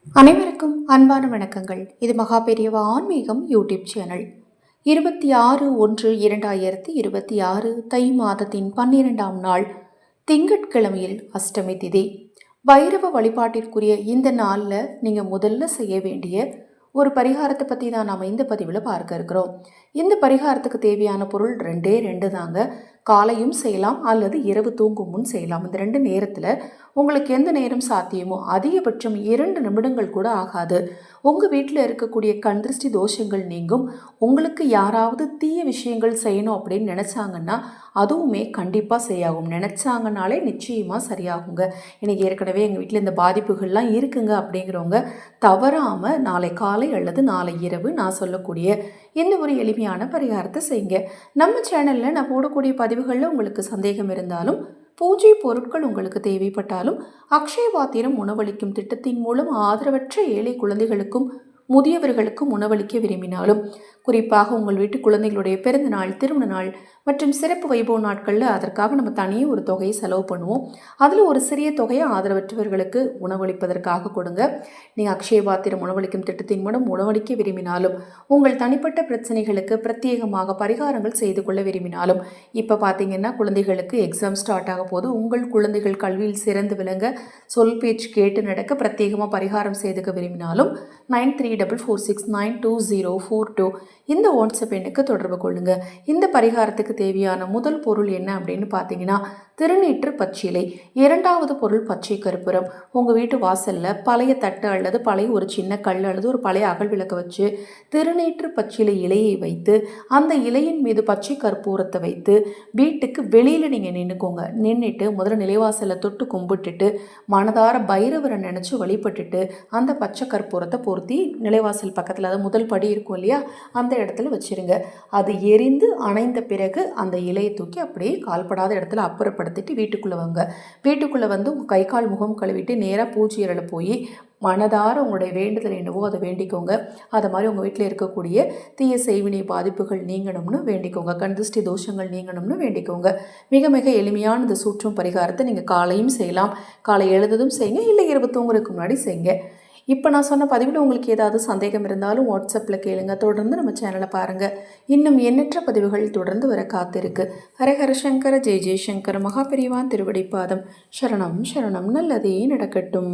அனைவருக்கும் அன்பான வணக்கங்கள். இது மகா பெரியவா ஆன்மீகம் யூடியூப் சேனல். 26/1/2026 தை மாதத்தின் 12ஆம் நாள் திங்கட்கிழமையில் அஷ்டமி திதி. பைரவ வழிபாட்டிற்குரிய இந்த நாளில் நீங்கள் முதல்ல செய்ய வேண்டிய ஒரு பரிகாரத்தை பற்றி தான் நாம் இந்த பதிவில் பார்க்க இருக்கிறோம். இந்த பரிகாரத்துக்கு தேவையான பொருள் ரெண்டு தாங்க. காலையும் செய்யலாம் அல்லது இரவு தூங்கும் முன் செய்யலாம். இந்த 2 நேரத்தில் உங்களுக்கு எந்த நேரம் சாத்தியமோ, அதிகபட்சம் 2 நிமிடங்கள் கூட ஆகாது. உங்கள் வீட்டில் இருக்கக்கூடிய கண் திருஷ்டி தோஷங்கள் நீங்கும். உங்களுக்கு யாராவது தீய விஷயங்கள் செய்யணும் அப்படின்னு நினச்சாங்கன்னா அதுவுமே கண்டிப்பாக சரியாகும். நினச்சாங்கனாலே நிச்சயமாக சரியாகுங்க. எனக்கு ஏற்கனவே எங்கள் வீட்டில் இந்த பாதிப்புகள்லாம் இருக்குங்க அப்படிங்கிறவங்க தவறாமல் நாளை காலை அல்லது நாளை இரவு நான் சொல்லக்கூடிய இந்த ஒரு எளிமையான பரிகாரத்தை செய்யுங்க. நம்ம சேனலில் நான் போடக்கூடிய பதிவுகளில் உங்களுக்கு சந்தேகம் இருந்தாலும், பூஜை பொருட்கள் உங்களுக்கு தேவைப்பட்டாலும், அக்ஷய பாத்திரம் உணவளிக்கும் திட்டத்தின் மூலம் ஆதரவற்ற ஏழை குழந்தைகளுக்கும் முதியவர்களுக்கும் உணவளிக்க விரும்பினாலும், குறிப்பாக உங்கள் வீட்டு குழந்தைகளுடைய பிறந்த நாள், திருமண நாள் மற்றும் சிறப்பு வைபவ நாட்களில் அதற்காக நம்ம தனியாக ஒரு தொகையை செலவு பண்ணுவோம். அதில் ஒரு சிறிய தொகையை ஆதரவற்றவர்களுக்கு உணவளிப்பதற்காக கொடுங்க. நீங்கள் அக்ஷய பாத்திரம் உணவளிக்கும் திட்டத்தின் மூலம் உணவளிக்க விரும்பினாலும், உங்கள் தனிப்பட்ட பிரச்சனைகளுக்கு பிரத்யேகமாக பரிகாரங்கள் செய்து கொள்ள விரும்பினாலும், இப்போ பார்த்தீங்கன்னா குழந்தைகளுக்கு எக்ஸாம் ஸ்டார்ட் ஆக போது, உங்கள் குழந்தைகள் கல்வியில் சிறந்து விளங்க, சொல் பேச்சு கேட்டு நடக்க பிரத்யேகமாக பரிகாரம் செய்துக்க விரும்பினாலும் 9346920042 இந்த வாட்ஸ்அப் எண்ணுக்கு தொடர்பு கொள்ளுங்க. இந்த பரிகாரத்துக்கு தேவையான முதல் பொருள் என்ன அப்படின்னு பார்த்தீங்கன்னா, திருநீற்று பச்சிலை. 2வது பொருள் பச்சை கற்பூரம். உங்கள் வீட்டு வாசலில் பழைய தட்டு அல்லது பழைய ஒரு சின்ன கல் அல்லது ஒரு பழைய அகல் விளக்க வச்சு திருநீற்று பச்சிலை இலையை வைத்து அந்த இலையின் மீது பச்சை கற்பூரத்தை வைத்து வீட்டுக்கு வெளியில் நீங்கள் நின்றுக்கோங்க. நின்றுட்டு முதல்ல நிலைவாசலில் தொட்டு கும்பிட்டுட்டு மனதார பைரவரை நினச்சி வழிபட்டுட்டு அந்த பச்சை கற்பூரத்தை பொருத்தி நிலைவாசல் பக்கத்தில், அது முதல் படி இருக்கும் இல்லையா, அந்த இடத்துல வச்சிருங்க. அது எரிந்து அணைந்த பிறகு அந்த இலையை தூக்கி அப்படியே கால்படாத இடத்துல அப்புறப்படுத்திட்டு வீட்டுக்குள்ளே வாங்க. வீட்டுக்குள்ளே வந்து உங்கள் கை கால் முகம் கழுவிட்டு நேராக பூஜை அறையில் போய் மனதார உங்களுடைய வேண்டுதல் என்னவோ அதை வேண்டிக்கோங்க. அதை மாதிரி உங்கள் வீட்டில் இருக்கக்கூடிய தீய செய்வினை பாதிப்புகள் நீங்கணும்னு வேண்டிக்கோங்க. கண் திருஷ்டி தோஷங்கள் நீங்கணும்னு வேண்டிக்கோங்க. மிக மிக எளிமையான இந்த சூற்றும் பரிகாரத்தை நீங்கள் காலையும் செய்யலாம், காலை எழுந்ததும் செய்யுங்க, இல்லை இரவு தூங்குறதுக்கு முன்னாடி செய்யுங்க. இப்போ நான் சொன்ன பதிவில் உங்களுக்கு ஏதாவது சந்தேகம் இருந்தாலும் வாட்ஸ்அப்பில் கேளுங்க. தொடர்ந்து நம்ம சேனலை பாருங்கள். இன்னும் எண்ணற்ற பதிவுகள் தொடர்ந்து வர காத்திருக்கு. ஹரஹர சங்கர ஜெய ஜெயசங்கர. மகாபெரிவா திருவடிப்பாதம். சரணம் சரணம். நல்லதே நடக்கட்டும்.